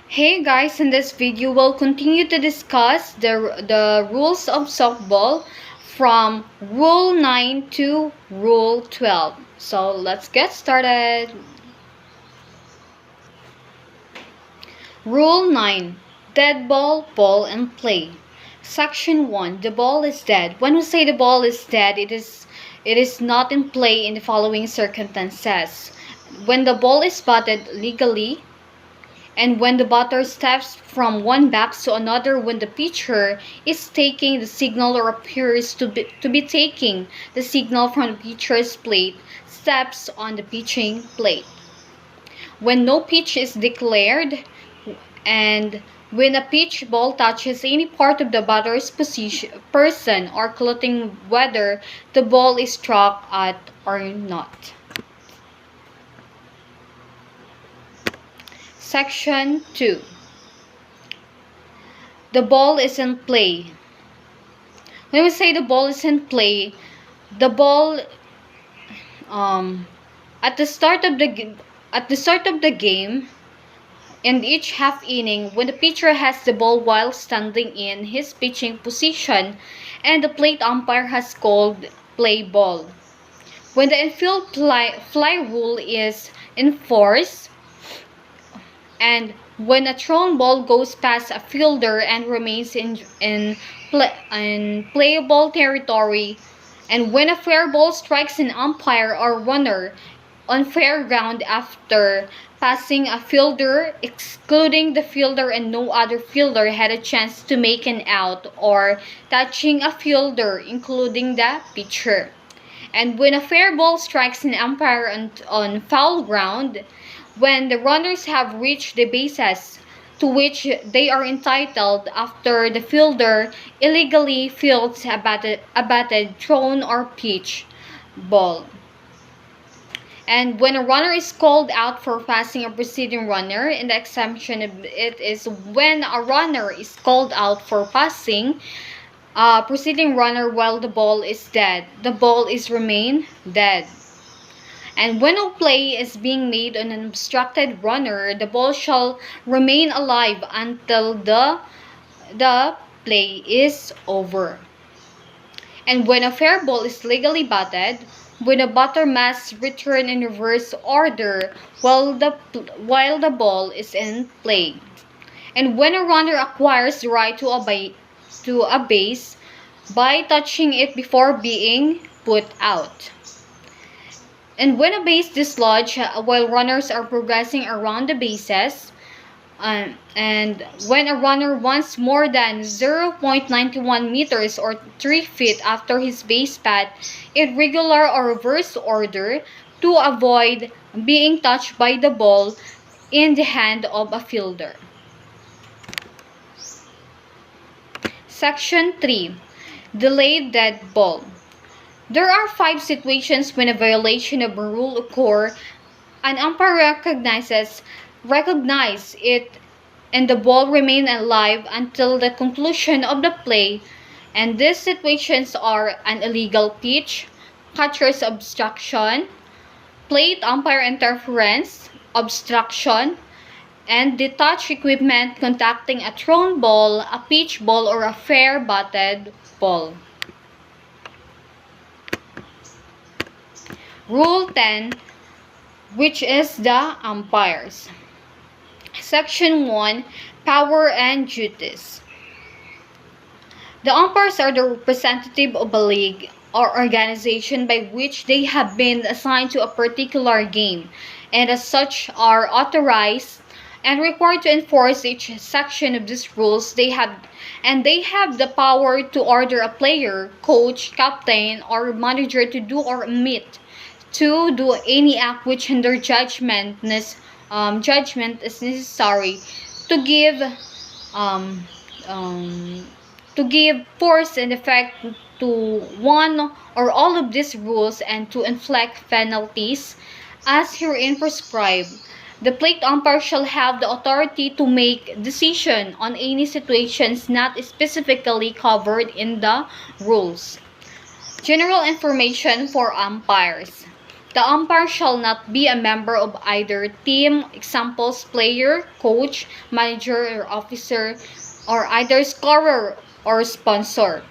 Hey guys, in this video we'll continue to discuss the rules of softball from Rule 9 to Rule 12. So let's get started. Rule 9. Dead ball, ball, and play. Section 1. The ball is dead. When we say the ball is dead, it is not in play in the following circumstances. When the ball is batted legally, and when the batter steps from one box to another, when the pitcher is taking the signal or appears to be taking the signal from the pitcher's plate, steps on the pitching plate. When no pitch is declared, and when a pitch ball touches any part of the batter's person or clothing, whether the ball is struck at or not. Section 2. The ball is in play. When we say the ball is in play, the ball at the start of the game in each half inning, when the pitcher has the ball while standing in his pitching position and the plate umpire has called play ball. When the infield fly rule is enforced, and when a thrown ball goes past a fielder and remains in playable territory, and when a fair ball strikes an umpire or runner on fair ground after passing a fielder, excluding the fielder and no other fielder had a chance to make an out, or touching a fielder, including the pitcher. And when a fair ball strikes an umpire on foul ground, when the runners have reached the bases to which they are entitled after the fielder illegally fields a batted, thrown, or pitch ball. And when a runner is called out for passing a preceding runner, and the exemption of it is when a runner is called out for passing a preceding runner while the ball is dead, the ball is remain dead. And when no play is being made on an obstructed runner, the ball shall remain alive until the play is over. And when a fair ball is legally batted, when a batter must return in reverse order while the ball is in play. And when a runner acquires the right to a base by touching it before being put out. And when a base dislodged while runners are progressing around the bases, and when a runner runs more than 0.91 meters or 3 feet after his base path in regular or reverse order to avoid being touched by the ball in the hand of a fielder. Section 3. Delayed dead ball. There are 5 situations when a violation of a rule occurs. An umpire recognizes it and the ball remains alive until the conclusion of the play, and these situations are an illegal pitch, catcher's obstruction, plate umpire interference, obstruction, and detached equipment contacting a thrown ball, a pitch ball, or a fair batted ball. Rule 10, which is the umpires. Section 1. Power and duties. The umpires are the representative of a league or organization by which they have been assigned to a particular game, and as such are authorized and required to enforce each section of these rules. They have the power to order a player, coach, captain, or manager to do or omit to do any act which in their judgment is necessary to give force and effect to one or all of these rules, and to inflict penalties as herein prescribed. The plate umpire shall have the authority to make decision on any situations not specifically covered in the rules. General information for umpires. The umpire shall not be a member of either team, examples player, coach, manager, or officer, or either scorer or sponsor.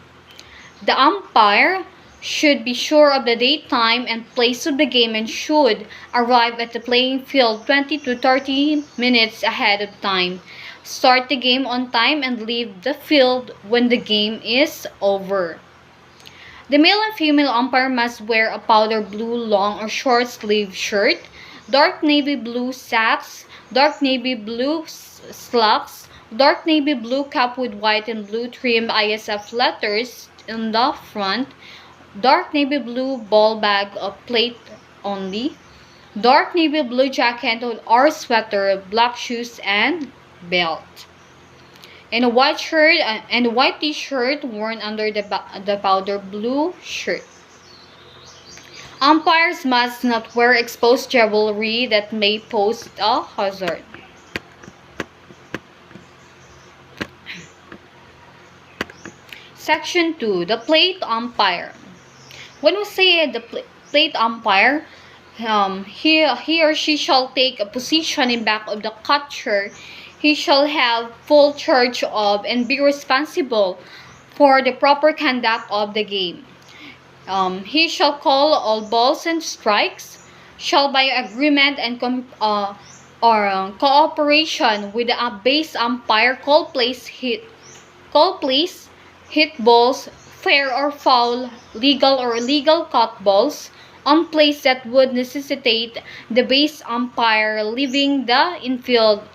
The umpire should be sure of the date, time, and place of the game and should arrive at the playing field 20 to 30 minutes ahead of time. Start the game on time and leave the field when the game is over. The male and female umpire must wear a powder blue long or short sleeve shirt, dark navy blue socks, dark navy blue slacks, dark navy blue cap with white and blue trimmed ISF letters in the front, dark navy blue ball bag of plate only, dark navy blue jacket or sweater, black shoes and belt, and a white shirt and a white t-shirt worn under the powder blue shirt. Umpires must not wear exposed jewelry that may pose a hazard. Section 2. The plate umpire. When we say the plate umpire, he or she shall take a position in back of the catcher. He shall have full charge of and be responsible for the proper conduct of the game. He shall call all balls and strikes, shall by agreement and cooperation with the base umpire call plays, hit balls, fair or foul, legal or illegal cut balls, on plays that would necessitate the base umpire leaving the infield.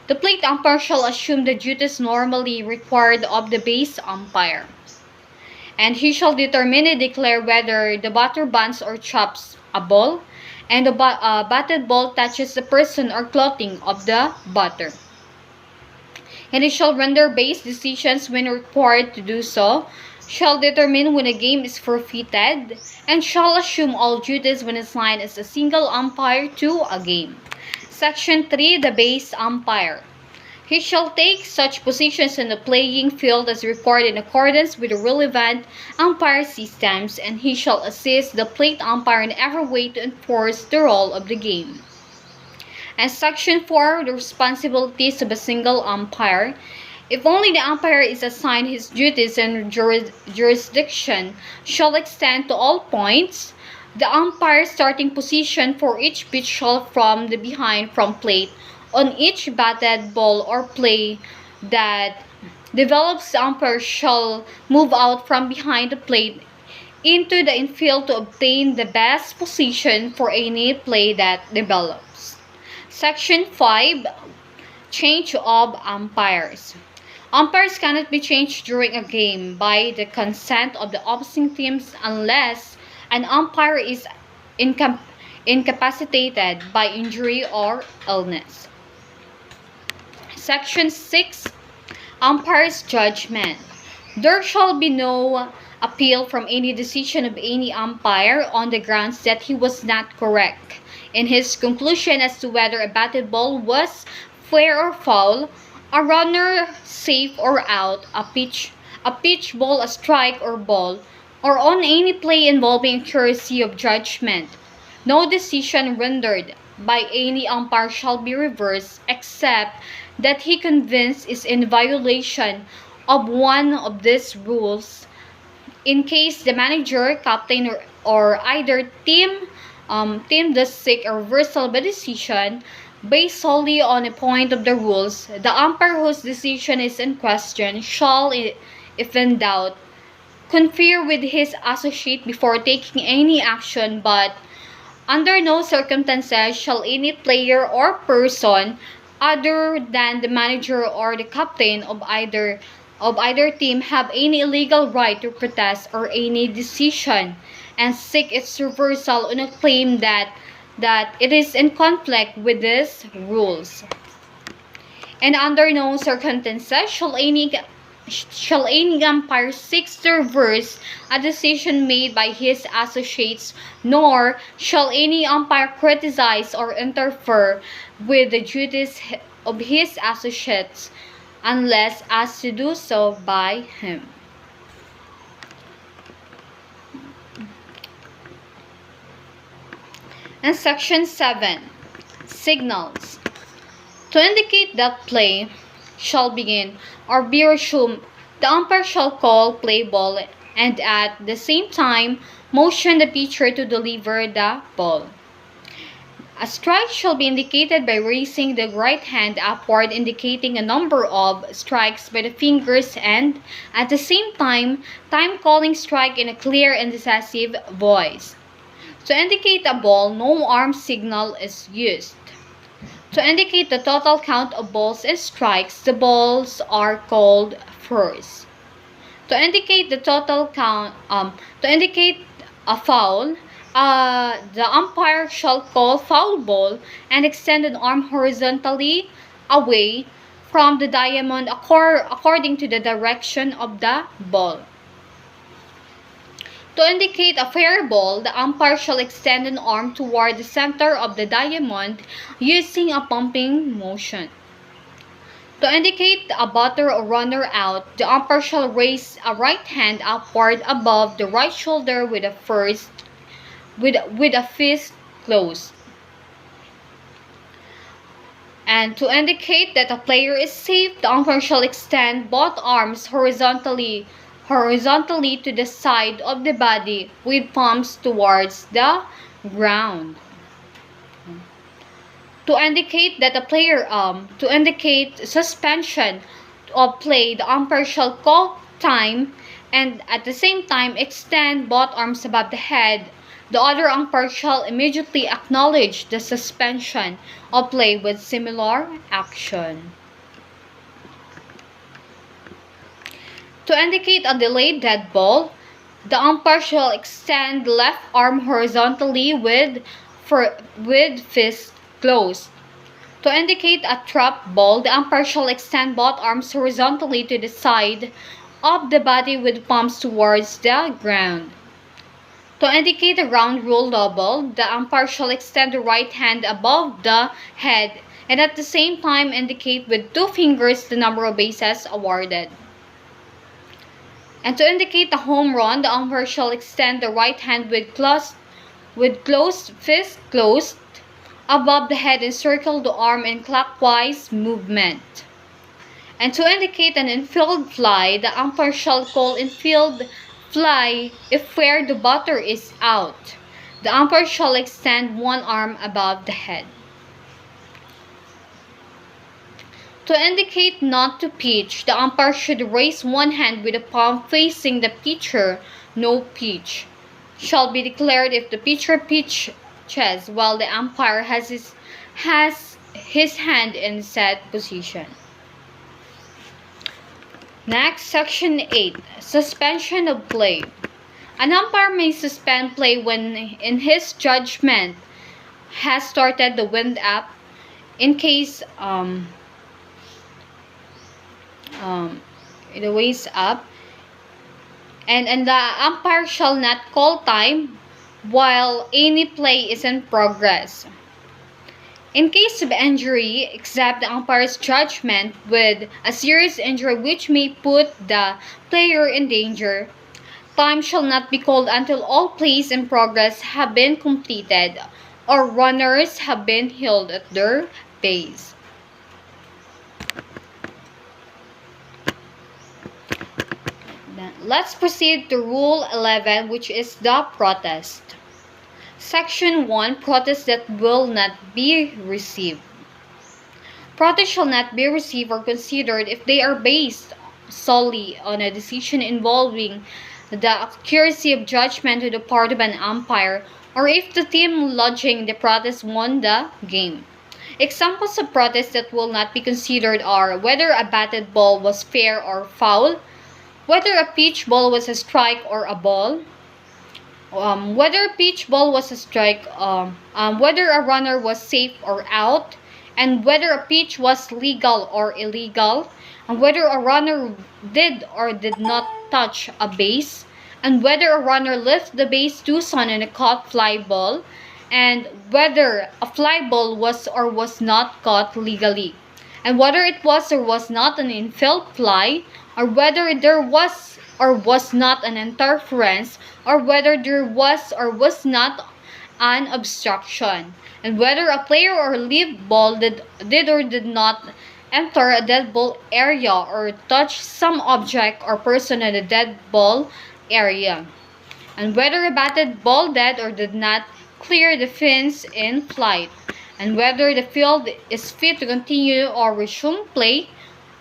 The plate umpire shall assume the duties normally required of the base umpire, and he shall determine and declare whether the batter bunts or chops a ball, and the batted ball touches the person or clothing of the batter. And he shall render base decisions when required to do so, shall determine when a game is forfeited, and shall assume all duties when assigned as a single umpire to a game. Section 3. The base umpire. He shall take such positions in the playing field as required in accordance with the relevant umpire systems, and he shall assist the plate umpire in every way to enforce the role of the game. And Section 4. The responsibilities of a single umpire. If only the umpire is assigned, his duties and jurisdiction shall extend to all points. The umpire's starting position for each pitch shall from the behind from plate on each batted ball or play that develops. The umpire shall move out from behind the plate into the infield to obtain the best position for any play that develops. Section 5. Change of umpires. Umpires cannot be changed during a game by the consent of the opposing teams unless an umpire is incapacitated by injury or illness. Section 6. Umpire's judgment. There shall be no appeal from any decision of any umpire on the grounds that he was not correct in his conclusion as to whether a batted ball was fair or foul, a runner safe or out, a pitch ball, a strike or ball, or on any play involving accuracy of judgment. No decision rendered by any umpire shall be reversed except that he convinced is in violation of one of these rules. In case the manager, captain, or either team does seek a reversal by decision based solely on a point of the rules, the umpire whose decision is in question shall, if in doubt, confer with his associate before taking any action, but under no circumstances shall any player or person other than the manager or the captain of either team have any legal right to protest or any decision and seek its reversal on a claim that it is in conflict with these rules. And under no circumstances shall any umpire seek to reverse a decision made by his associates, nor shall any umpire criticize or interfere with the duties of his associates unless asked to do so by him. And Section 7. Signals. To indicate that play shall begin or be resumed, the umpire shall call play ball and at the same time motion the pitcher to deliver the ball. A strike shall be indicated by raising the right hand upward, indicating a number of strikes by the fingers, and at the same time calling strike in a clear and decisive voice. To indicate a ball, no arm signal is used. To indicate the total count of balls and strikes, the balls are called first. To indicate the total count, to indicate a foul, the umpire shall call foul ball and extend an arm horizontally away from the diamond according to the direction of the ball. To indicate a fair ball, the umpire shall extend an arm toward the center of the diamond using a pumping motion. To indicate a batter or runner out, the umpire shall raise a right hand upward above the right shoulder with a fist closed. And to indicate that a player is safe, the umpire shall extend both arms horizontally to the side of the body with palms towards the ground. To indicate that a player to indicate suspension of play, the umpire shall call time and at the same time extend both arms above the head. The other umpire shall immediately acknowledge the suspension of play with similar action. To indicate a delayed dead ball, the umpire shall extend the left arm horizontally with fist closed. To indicate a trap ball, the umpire shall extend both arms horizontally to the side of the body with palms towards the ground. To indicate a ground rule double, the umpire shall extend the right hand above the head and at the same time indicate with two fingers the number of bases awarded. And to indicate a home run, the umpire shall extend the right hand with closed fist closed above the head and circle the arm in clockwise movement. And to indicate an infield fly, the umpire shall call infield fly if where the batter is out. The umpire shall extend one arm above the head. To indicate not to pitch, the umpire should raise one hand with the palm facing the pitcher. No pitch shall be declared if the pitcher pitches while the umpire has his hand in set position. Next, Section 8. Suspension of play. An umpire may suspend play when in his judgment has started the wind up in case the waist up and the umpire shall not call time while any play is in progress. In case of injury, except the umpire's judgment with a serious injury which may put the player in danger, time shall not be called until all plays in progress have been completed or runners have been held at their base. Let's proceed to Rule 11, which is the protest. Section 1. Protest that will not be received. Protests shall not be received or considered if they are based solely on a decision involving the accuracy of judgment to the part of an umpire or if the team lodging the protest won the game. Examples of protests that will not be considered are whether a batted ball was fair or foul, whether a pitch ball was a strike or a ball, whether a pitch ball was a strike, whether a runner was safe or out, and whether a pitch was legal or illegal, and whether a runner did or did not touch a base, and whether a runner lifted the base too soon in a caught fly ball, and whether a fly ball was or was not caught legally, and whether it was or was not an infield fly, or whether there was or was not an interference, or whether there was or was not an obstruction, and whether a player or leave ball did or did not enter a dead ball area or touch some object or person in the dead ball area, and whether a batted ball did or did not clear the fence in flight, and whether the field is fit to continue or resume play,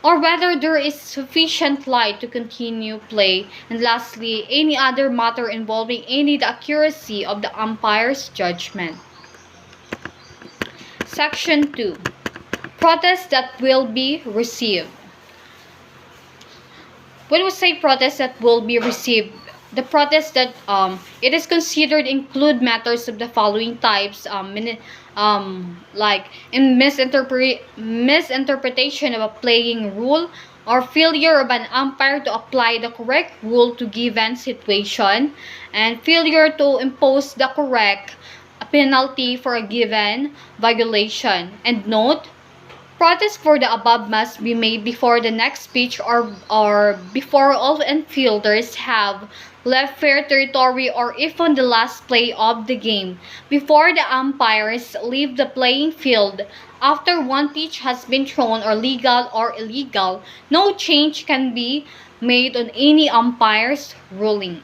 or whether there is sufficient light to continue play, and lastly, any other matter involving the accuracy of the umpire's judgment. Section 2. Protest that will be received. When we say protest that will be received, the protest that it is considered include matters of the following types, like in misinterpretation of a playing rule, or failure of an umpire to apply the correct rule to given situation, and failure to impose the correct penalty for a given violation. And note, protest for the above must be made before the next pitch or before all infielders have left fair territory, or if on the last play of the game, before the umpires leave the playing field, after one pitch has been thrown, or legal or illegal, no change can be made on any umpire's ruling.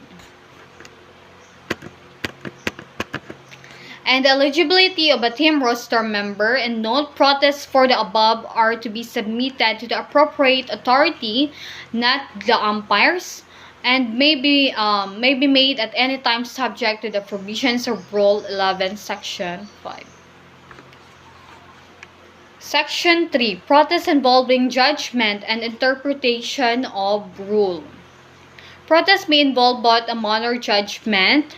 And the eligibility of a team roster member, and note, protests for the above are to be submitted to the appropriate authority, not the umpires, and may be made at any time subject to the provisions of Rule 11, Section 5. Section 3. Protests involving judgment and interpretation of rule. Protests may involve both a manner judgment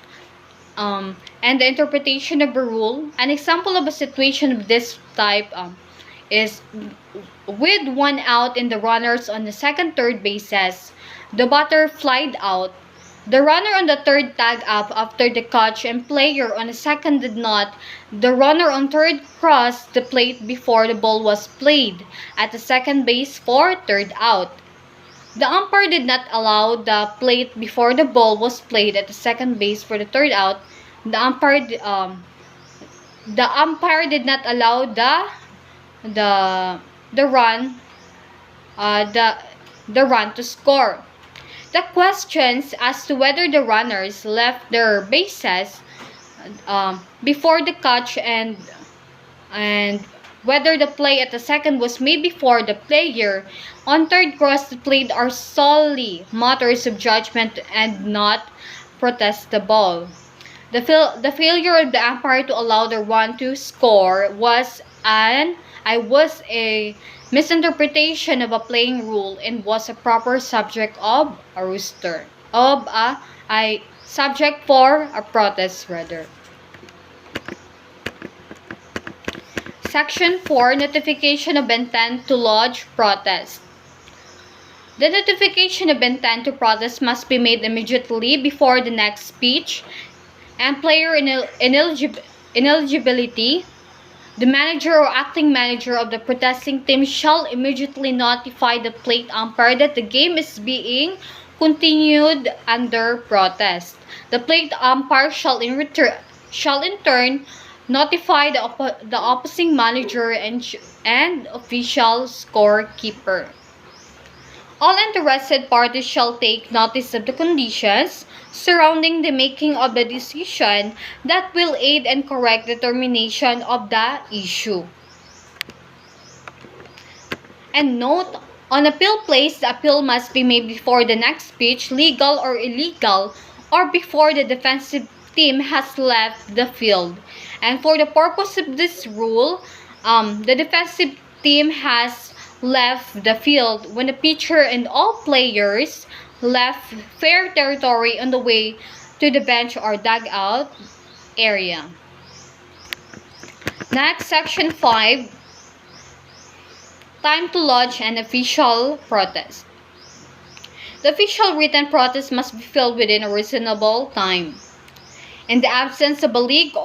and the interpretation of a rule. An example of a situation of this type is with one out in the runners on the second, third bases. The batter flied out. The runner on the third tagged up after the catch, and player on the second did not. The runner on third crossed the plate before the ball was played at the second base for third out. The umpire did not allow the plate before the ball was played at the second base for the third out. The umpire did not allow the run to score. The questions as to whether the runners left their bases before the catch and whether the play at the second was made before the player on third crossed the plate are solely matters of judgment and not protestable. The failure of the umpire to allow the run to score was a misinterpretation of a playing rule and was a proper subject of a subject for a protest rather. Section 4. Notification of intent to lodge protest. The notification of intent to protest must be made immediately before the next speech and player ineligibility. The manager or acting manager of the protesting team shall immediately notify the plate umpire that the game is being continued under protest. The plate umpire shall in turn notify the opposing manager and official scorekeeper. All interested parties shall take notice of the conditions surrounding the making of the decision that will aid and correct determination of the issue. And note, on appeal place, the appeal must be made before the next pitch, legal or illegal, or before the defensive team has left the field. And for the purpose of this rule, the defensive team has left the field when the pitcher and all players left fair territory on the way to the bench or dugout area. Next, Section 5. Time to lodge an official protest. The official written protest must be filled within a reasonable time. In the absence of a league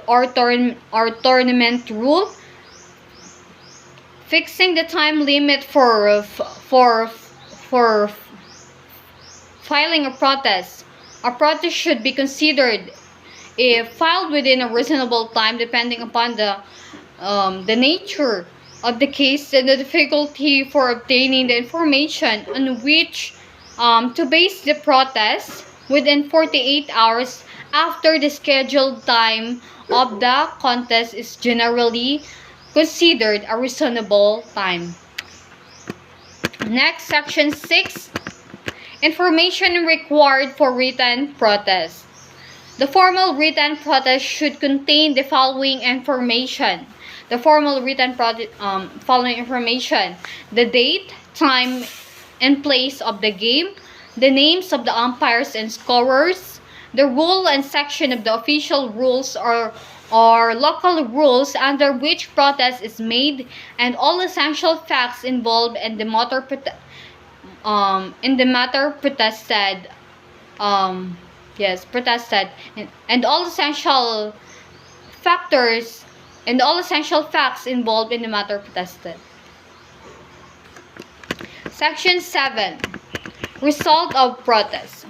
or tournament rule fixing the time limit for filing a protest should be considered if filed within a reasonable time, depending upon the nature of the case and the difficulty for obtaining the information on which to base the protest within 48 hours after the scheduled time of the contest is generally considered a reasonable time. Next, Section 6. Information required for written protest. The formal written protest should contain the following information. The formal written following information: the date, time, and place of the game, the names of the umpires and scorers, the rule and section of the official rules or local rules under which protest is made, and all essential facts involved in the matter protested. Protested, and all essential factors and all essential facts involved in the matter protested. Section 7. Result of protest.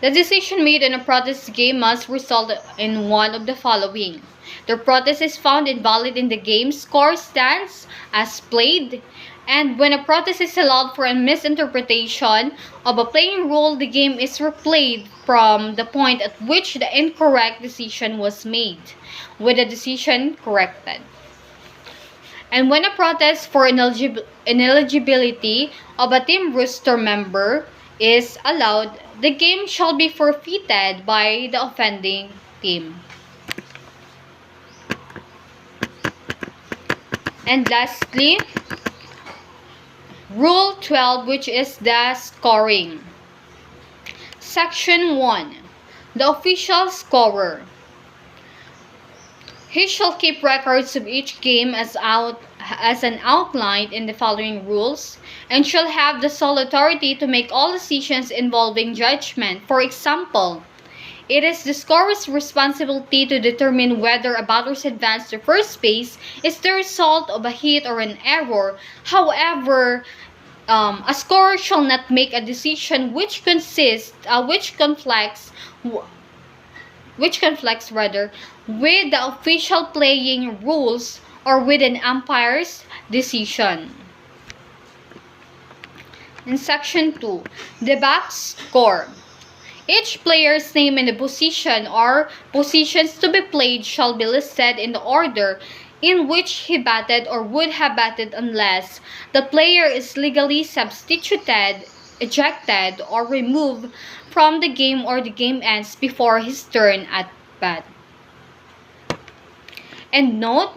The decision made in a protest game must result in one of the following: the protest is found invalid in the game, score stands as played, and when a protest is allowed for a misinterpretation of a playing rule, the game is replayed from the point at which the incorrect decision was made, with the decision corrected. And when a protest for ineligibility of a team roster member is allowed, the game shall be forfeited by the offending team. And lastly, Rule 12, which is the scoring. Section 1. The official scorer. He shall keep records of each game as an outlined in the following rules, and shall have the sole authority to make all decisions involving judgment. For example, it is the scorer's responsibility to determine whether a batter's advance to first base is the result of a hit or an error. However, a scorer shall not make a decision which conflicts with the official playing rules or with an umpire's decision. In Section 2, the box score. Each player's name and the position or positions to be played shall be listed in the order in which he batted or would have batted unless the player is legally substituted, ejected, or removed from the game or the game ends before his turn at bat. And note,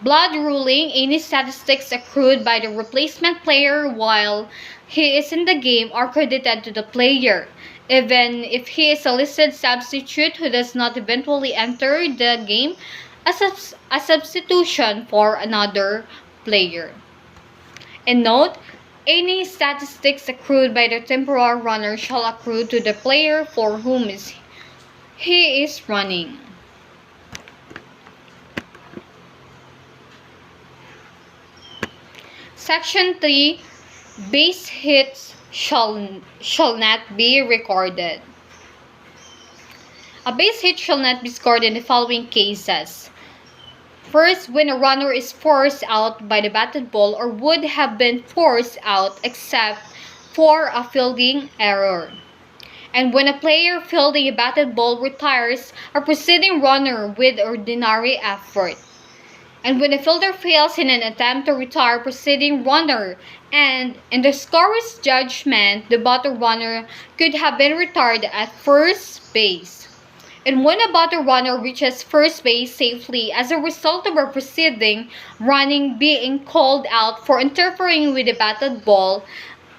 blood ruling: any statistics accrued by the replacement player while he is in the game are credited to the player, even if he is a listed substitute who does not eventually enter the game as a substitution for another player. And note, any statistics accrued by the temporary runner shall accrue to the player for whom he is running. Section 3. Base hits shall not be recorded. A base hit shall not be scored in the following cases. First, when a runner is forced out by the batted ball or would have been forced out except for a fielding error. And when a player fielding a batted ball retires a preceding runner with ordinary effort. And when a fielder fails in an attempt to retire preceding runner, and in the scorer's judgment, the batter runner could have been retired at first base. And when a batter runner reaches first base safely as a result of a preceding running being called out for interfering with the batted ball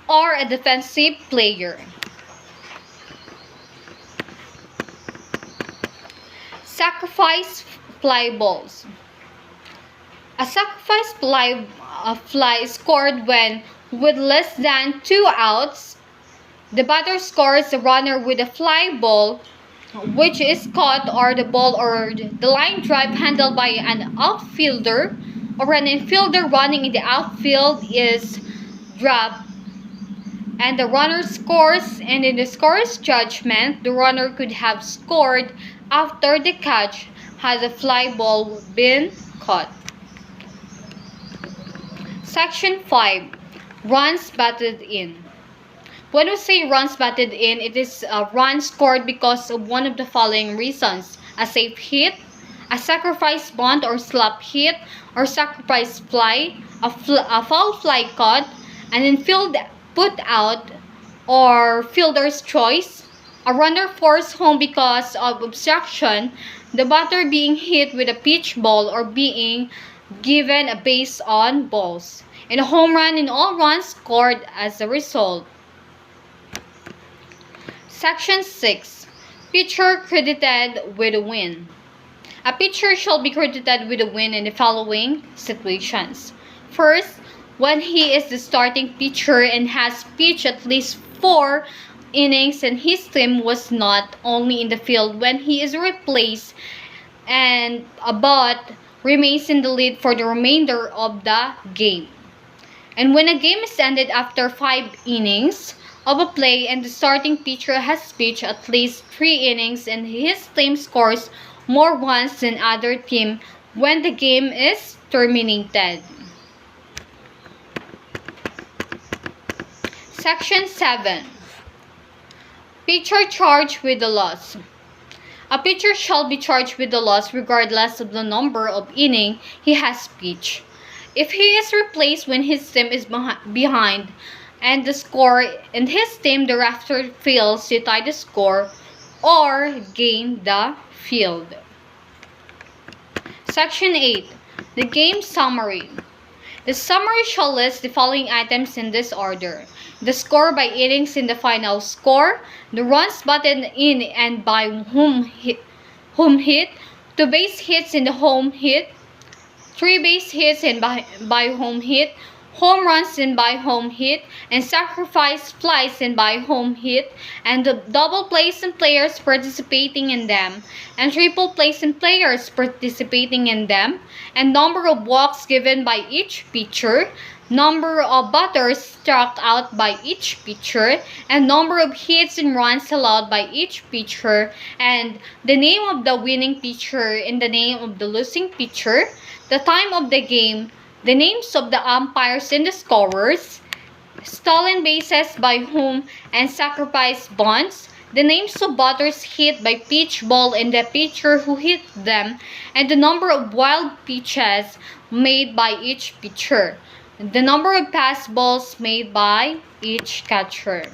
or a defensive player. Sacrifice fly balls. A sacrifice fly is scored when, with less than 2 outs, the batter scores the runner with a fly ball which is caught, or the ball or the line drive handled by an outfielder or an infielder running in the outfield is dropped and the runner scores, and in the scorer's judgment, the runner could have scored after the catch had the fly ball been caught. Section 5. Runs batted in. When we say runs batted in, it is a run scored because of one of the following reasons: a safe hit, a sacrifice bunt or slap hit, or sacrifice fly, a foul fly caught, an infield put out, or fielder's choice, a runner forced home because of obstruction, the batter being hit with a pitch ball or being given a base on balls, and a home run in all runs scored as a result. Section 6. Pitcher credited with a win. A pitcher shall be credited with a win in the following situations. First, when he is the starting pitcher and has pitched at least 4 innings and his team was not only in the field when he is replaced and but remains in the lead for the remainder of the game. And when a game is ended after 5 innings of a play and the starting pitcher has pitched at least 3 innings and his team scores more runs than other team when the game is terminated. Section 7. Pitcher charged with the loss. A pitcher shall be charged with the loss regardless of the number of innings he has pitched. If he is replaced when his team is behind and the score and his team thereafter fails to tie the score or gain the field. Section 8. The game summary. The summary shall list the following items in this order: the score by innings in the final score, the runs batted in and by whom hit, 2 base hits in the home hit, 3 base hits in by home hit, home runs in by home hit, and sacrifice flies in by home hit, and the double plays and players participating in them, and triple plays and players participating in them, and number of walks given by each pitcher, number of batters struck out by each pitcher, and number of hits and runs allowed by each pitcher, and the name of the winning pitcher and the name of the losing pitcher, the time of the game, the names of the umpires and the scorers, stolen bases by whom and sacrifice bunts, the names of batters hit by pitch ball and the pitcher who hit them, and the number of wild pitches made by each pitcher, the number of pass balls made by each catcher.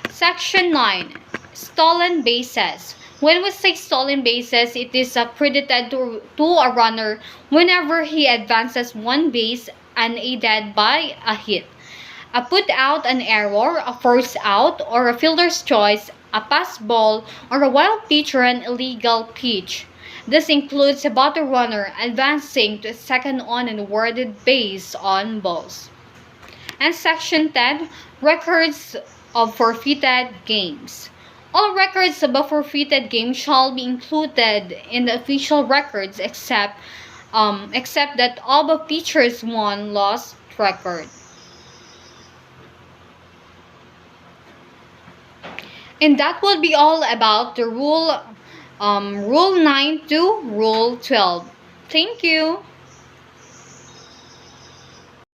Section 9. Stolen bases. When we say stolen bases, it is credited to a runner whenever he advances 1 base unaided by a hit, a put out, an error, a force out, or a fielder's choice, a pass ball, or a wild pitch or an illegal pitch. This includes a batter runner advancing to a second on an awarded base on balls. And Section 10. Records of forfeited games. All records of a forfeited game shall be included in the official records except that of a pitcher's won-loss record. And that will be all about the Rule 9 to Rule 12. Thank you.